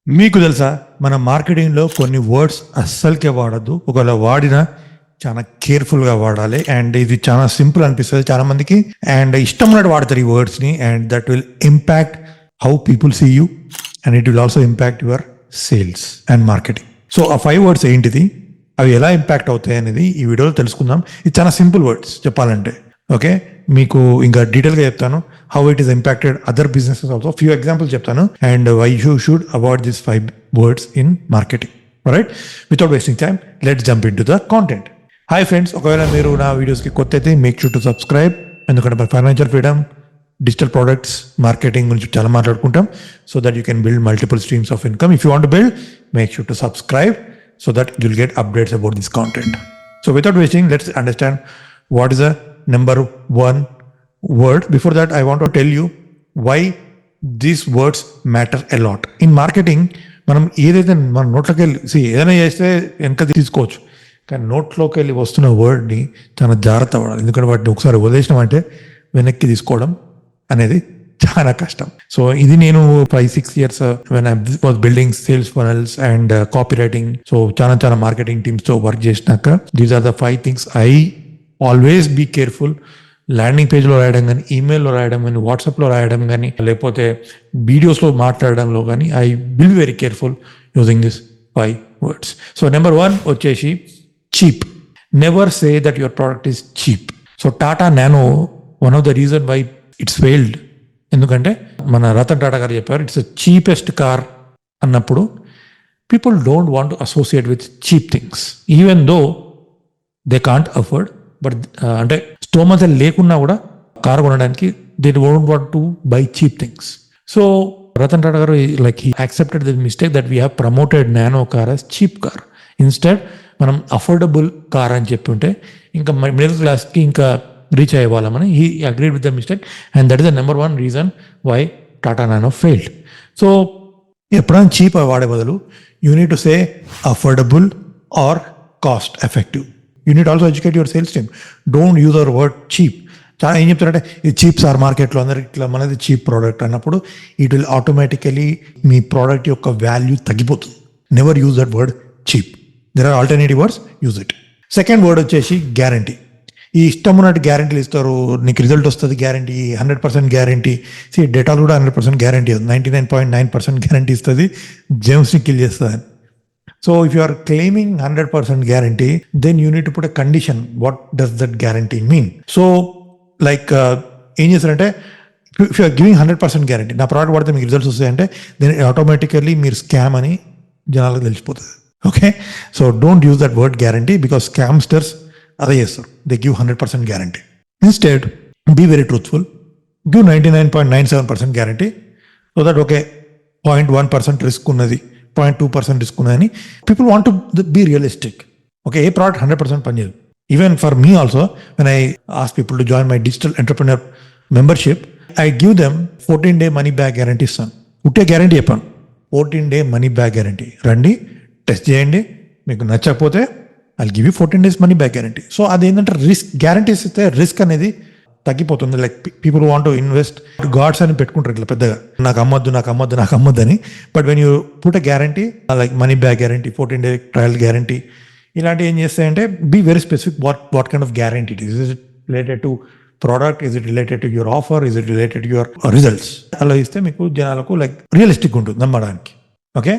మీకు తెలుసా మన మార్కెటింగ్లో కొన్ని వర్డ్స్ అస్సలకే వాడద్దు. ఒకవేళ వాడినా చాలా కేర్ఫుల్గా వాడాలి. అండ్ ఇది చాలా సింపుల్ అనిపిస్తుంది చాలా మందికి, అండ్ ఇష్టం ఉన్నట్టు వాడతారు ఈ వర్డ్స్ని. And that will impact how people see you and it will also impact your sales and marketing. So uh 5 words ఏంటిది, అవి ఎలా ఇంపాక్ట్ అవుతాయి అనేది ఈ వీడియోలో తెలుసుకుందాం. ఇది చాలా సింపుల్ వర్డ్స్ చెప్పాలంటే. ఓకే, మీకు ఇంకా డీటెయిల్గా చెప్తాను how it is impacted other businesses also. Few examples చెప్తాను and why you should avoid this 5 words in marketing. Right, without wasting time let's jump into the content. Hi friends, ఒకవేళ మీరు నా వీడియోస్కి కొత్త అయితే మేక్ షూర్ టు సబ్స్క్రైబ్. ఎందుకంటే మన financial freedom, digital products, marketing గురించి చాలా మాట్లాడుకుంటాం. So that you can build multiple streams of income. If you want to build, make sure to subscribe so that you'll get updates about this content. So without wasting, let's understand what is the number 1 word. Before that, I want to tell you why these words matter a lot. In marketing, మనం ఏదైతే మన నోట్లోకి వెళ్ళి ఏదైనా చేస్తే వెనక తీసుకోవచ్చు, కానీ నోట్లోకి వెళ్ళి వస్తున్న వర్డ్ని చాలా జాగ్రత్త పడాలి. ఎందుకంటే వాటిని ఒకసారి వదిలేసినామంటే వెనక్కి తీసుకోవడం అనేది చాలా కష్టం. సో ఇది నేను 5-6 years when I was building sales funnels and copywriting, so చాలా మార్కెటింగ్ టీమ్స్ తో వర్క్ చేసినాక these are the 5 things I always be careful. Landing పేజ్లో రాయడం కానీ, ఈమెయిల్లో రాయడం కానీ, వాట్సాప్లో రాయడం కానీ, లేకపోతే వీడియోస్లో మాట్లాడడంలో కానీ I will be very careful using this 5 words. So number 1 వచ్చేసి cheap. Never say that your product is cheap. So Tata Nano one of the reason why it's failed, ఎందుకంటే మన రతన్ టాటా గారు చెప్పారు ఇట్స్ ద చీపెస్ట్ కార్ అన్నప్పుడు people don't want to associate with cheap things even though they can't afford. But అంటే స్తోమత లేకున్నా కూడా car కొనడానికి they don't want to buy cheap things. So Ratan Tata గారు like he accepted the mistake that we have promoted Nano car as cheap car. Instead మనం affordable car అని చెప్పి ఉంటే ఇంకా మిడిల్ క్లాస్కి ఇంకా రీచ్ అయ్యేవాళ్ళమని he agreed with the mistake and that is the number 1 reason why Tata Nano failed. So ఎప్పుడైనా cheap వాడే బదులు you need to say affordable or cost effective. You need also educate your sales team. Don't use our word cheap. చాలా ఏం చెప్తారంటే ఇది cheap sir, మార్కెట్లో అందరికి ఇట్లా మనది చీప్ ప్రోడక్ట్ అన్నప్పుడు ఇట్ విల్ ఆటోమేటికలీ మీ ప్రోడక్ట్ యొక్క వాల్యూ తగ్గిపోతుంది. Never use that word cheap. There are alternative words, use it. Second word వచ్చేసి గ్యారంటీ. ఈ ఇష్టం ఉన్నట్టు గ్యారంటీలు ఇస్తారు, నీకు రిజల్ట్ వస్తుంది గ్యారంటీ, 100% గ్యారంటీ. డేటాలు కూడా 100% గ్యారంటీ, 99.9% గ్యారంటీ ఇస్తుంది, జెమ్స్ని కిల్ చేస్తుంది. So if you are claiming 100% guarantee, then you need to put a condition. What does that guarantee mean? So like ఏం చేస్తారంటే if you are giving 100% guarantee, నా product వాడితే మీకు results వస్తాయంటే దెన్ ఆటోమేటికల్లీ మీరు స్కామ్ అని జనాలకు తెలిసిపోతుంది. Okay, so don't use that word guarantee because scamsters అదే చేస్తారు. They give 100% guarantee. Instead be very truthful, give 99.97% guarantee. So that okay 0.1% risk ఉన్నది, 0.2% రిస్క్ ఉన్నదని people want to be realistic. Okay, ఏ product 100% పనిచేయదు. Even for me also when I ask people to join my digital entrepreneur membership, I give them 14-day money back guarantee ఇస్తాను. ఉంటే guarantee చెప్పాను, 14-day money back guarantee. రండి, test చేయండి, మీకు నచ్చకపోతే I'll give you 14 days money back guarantee. So అదేంటంటే risk guarantees ఇస్తే risk అనేది తగ్గిపోతుంది. Like people want to invest, guards అని పెట్టుకుంటారు ఇట్లా పెద్దగా, నాకు అమ్మద్దు అని. But when you put a guarantee like money back guarantee, 14-day trial guarantee, ఇలాంటివి ఏం చేస్తాయంటే be very specific what kind of guarantee it is. Is it related to product, is it related to your offer, is it related to your results? అలా ఇస్తే మీకు జనాలకు like realistic ఉంటుంది నమ్మడానికి. Okay,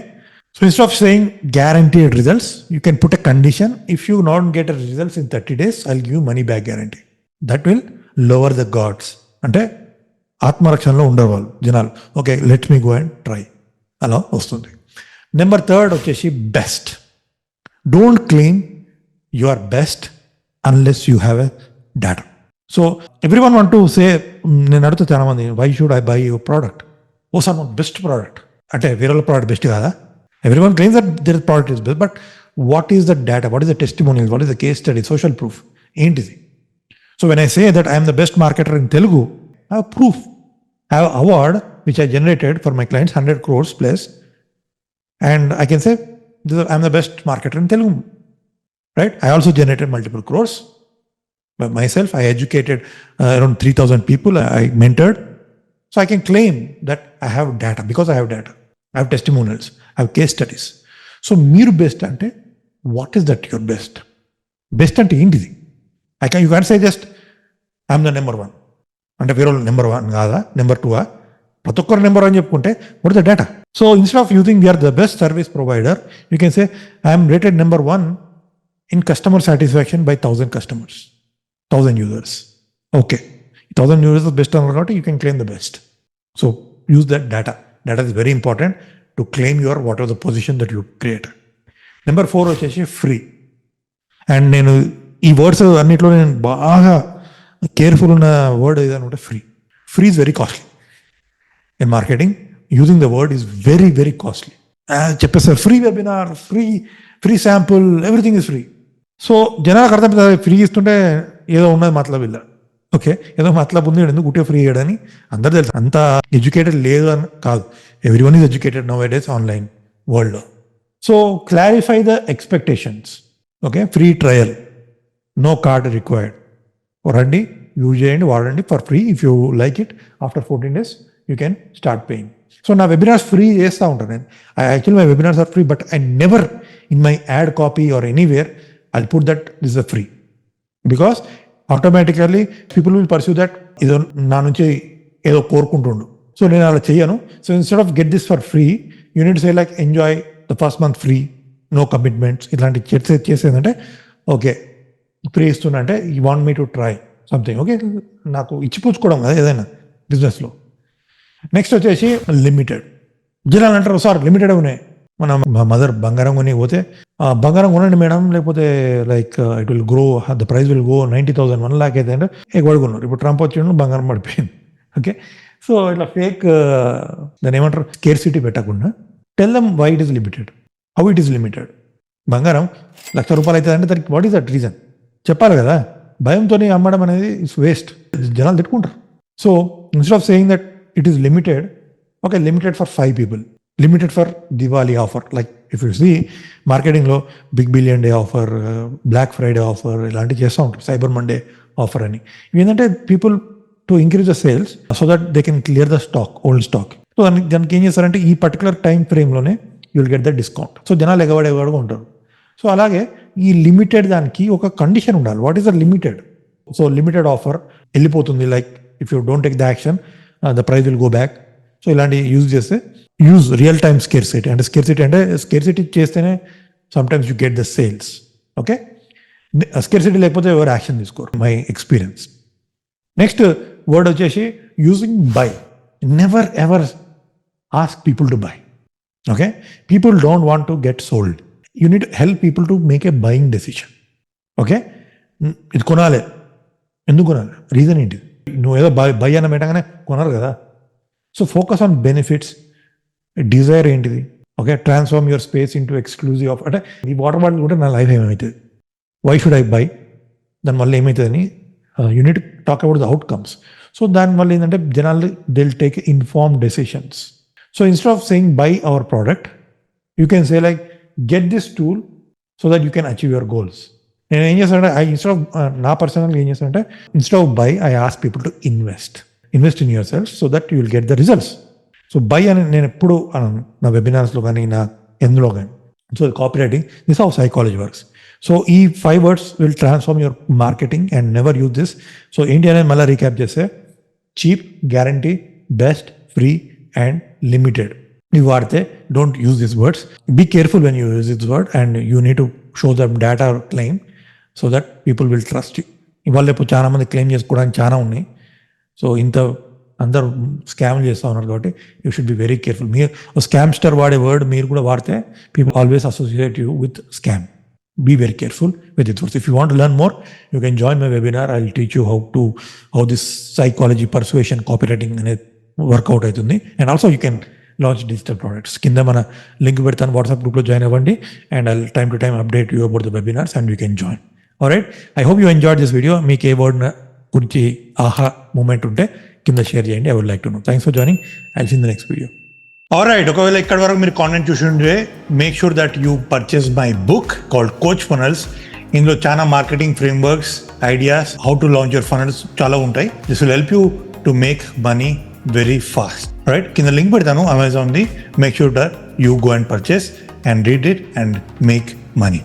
so instead of saying guaranteed results, you can put a condition. If you don't get a results in 30 days, I'll give you money back guarantee. That will lower the guards. అంటే ఆత్మరక్షణలో ఉండరు వాళ్ళు జనాలు. Okay, let me go and try, అలా వస్తుంది. Number 3 వచ్చేసి best. Don't claim you are best unless you have a data. So every one want to say, నేను అడుగుతా చాలా మంది, why should I buy your product? Oh sir not best product అంటే వేరే product best కాదా? Everyone claims that their product is best, but what is the data? What is the testimonials? What is the case study? Social proof? ఏంటిది? So when I say that I am the best marketer in Telugu, I have proof. I have award which I generated for my clients, 100 crores plus, and I can say I am the best marketer in Telugu, right? I also generated multiple crores by myself. I educated around 3,000 people. I mentored. So I can claim that I have data because I have data. I have testimonials, I have case studies. So మీరు best అంటే what is that your best? Best అంటే ఏంటిది? You can say just I'm the number one అంటే వేరే వాళ్ళు number one కాదా, number two ప్రతి ఒక్కరు నెంబర్ వన్ చెప్పుకుంటే what is the data? So instead of using we're the best service provider, you can say I'm rated number one in customer satisfaction by 1,000 customers, 1,000 users. Okay, 1,000 users is best on you can claim the best. So use that data. Data is very important to claim your whatever the position that you create. Number 4 వచ్చేసి free. And నేను ఈ words అన్నిట్లో నేను బాగా careful ఉన్న word ఏదనుకుంటే free. Free is very costly. In marketing using the word is very very costly. చెప్పేస్తారు free webinar, free sample, everything is free. So జనాలకు అర్థం ఫ్రీ ఇస్తుంటే ఏదో ఉన్నది మతలబ్ ఇలా. ఓకే, ఏదో మతలబ్ ఉంది, ఎందుకు గుట్టే ఫ్రీ ఇవ్వడని అందరు తెలుసు. అంత ఎడ్యుకేటెడ్ లేదు అని కాదు, every one is educated nowadays online వరల్డ్లో. So clarify the expectations. Okay, free trial, no card required. రండి, యూజ్ చేయండి, వాడండి for free. If you like it after 14 days you can start paying. So నా webinars free చేస్తూ ఉంటాను నేను. Actually my webinars are free, but I never in my ad copy or anywhere I'll put that this is a free, because automatically people will pursue that ఇదో నా నుంచి ఏదో కోరుకుంటుండు. So నేను అలా చెయ్యను. So instead of get this for free, you need say like enjoy the first month free, no commitments. ఇట్లాంటి చేసేదంటే okay free ఇస్తున్నా అంటే you want me to try something. Okay, నాకు ఇచ్చిపుచ్చుకోవడం కదా ఏదైనా బిజినెస్లో. నెక్స్ట్ వచ్చేసి లిమిటెడ్. జనాలు అంటారు సార్ లిమిటెడ్ ఉన్నాయి. మన మదర్ బంగారం కొని పోతే బంగారం కొనండి మేడం, లేకపోతే like it will grow, the price will go 90,000, 1 lakh అయితే అంటే కొడుకున్నారు. ఇప్పుడు ట్రంప్ వచ్చిండు, బంగారం పడిపోయింది. ఓకే, సో ఇట్లా ఫేక్ దాన్ని ఏమంటారు స్కేర్సిటీ పెట్టకుండా tell them why it is limited, how it is limited. బంగారం ₹1,00,000 అవుతుంది అంటే దానికి వాట్ ఈస్ దట్ రీజన్ చెప్పాలి కదా. భయంతో అమ్మడం అనేది ఇట్స్ వేస్ట్, జనాలు తిట్టుకుంటారు. So instead of saying that it is limited, okay limited for 5 people, limited for Diwali offer. Like if you see మార్కెటింగ్లో big billion day offer, Black Friday offer ఇలాంటివి చేస్తూ ఉంటారు, సైబర్ మండే ఆఫర్ అని. ఏంటంటే people to increase the sales so that they can clear the stock, old stock. So దానికి ఏం చేస్తారంటే ఈ పర్టికులర్ టైం ఫ్రేమ్లోనే you will get the discount. So జనాలు ఎగబడేవాడుగా ఉంటారు. సో అలాగే ఈ లిమిటెడ్ దానికి ఒక కండిషన్ ఉండాలి. What is the limited? So limited offer వెళ్ళిపోతుంది, like if you don't take the action the price will go back. So ఇలాంటి యూజ్ చేస్తే యూజ్ రియల్ టైమ్ స్కేర్సిటీ. అంటే స్కేర్సిటీ చేస్తేనే sometimes you get the sales. Okay, scarcity లేకపోతే ఎవరు action తీసుకోరు, my experience. Next word వచ్చేసి using buy. Never ever ask people to buy. Okay, people don't want to get sold. You need help people to make a buying decision. Okay, ఇది కొనాలి, ఎందుకు కొనాలి, reason ఏంటి? నువ్వు ఏదో by అన్న పెట్టగానే కొనరు కదా. So focus on benefits. Desire ఏంటిది? Okay, transform your space into exclusive offer. అంటే ఈ వాటర్ బాటిల్ కూడా నా లైఫ్ ఏమవుతుంది, వై షుడ్ ఐ బై, దానివల్ల ఏమవుతుందని you need talk about the outcomes. So దానివల్ల ఏంటంటే జనాలు they will take informed decisions. So instead of saying buy our product, you can say like get this tool so that you can achieve your goals. నేను ఏం చేస్తానంటే instead of నా పర్సనల్గా ఏం చేస్తానంటే instead of buy I ask people to invest in yourself so that you will get the results. So buy అని నేను ఎప్పుడు అనను, నా వెబినార్స్లో కానీ నా ఎందులో కానీ. So copy writing, this how psychology works. So ఈ 5 words will transform your marketing and never use this. So ఏంటి అనేది మళ్ళీ రీక్యాప్ చేస్తే cheap, guarantee, best, free and limited. ఇవి వాడితే don't use this words. Be careful when you use this word and you need to show the data claim so that people will trust you. ఇవాళ రేపు చాలా మంది claim చేసుకోవడానికి చాలా ఉన్నాయి. So ఇంత అందరూ స్కామ్ చేస్తూ ఉన్నారు కాబట్టి you should be very careful. మీరు స్కామ్స్టర్ వాడే వర్డ్ మీరు కూడా వాడితే people always associate you with scam. Be very careful with it. If you want to learn more, you can join my webinar. I'll teach you how this psychology, persuasion, copywriting అనేది work out అవుతుంది. And also you can launch digital products. కింద మన link పెడతాను, WhatsApp గ్రూప్లో join అవ్వండి. And I'll time to time update you about the webinars and you can join. Alright, I hope you enjoyed this video. మీకు ఏ word గురించి ఆహా moment ఉంటే కింద షేర్ చేయండి. I would like to know. Thanks for joining. I'll see in the next video. Alright, ఒకవేళ ఇక్కడ వరకు మీరు కాంటెంట్ చూసి ఉంటే make sure that you purchase my book called coach funnels. ఇందులో చాలా marketing frameworks, ideas, how to launch your funnels చాలా ఉంటాయి. This will help you to make money very fast. Right, కింద లింక్ పెడతాను అమెజాన్ది. Make sure that you go and purchase and read it and make money.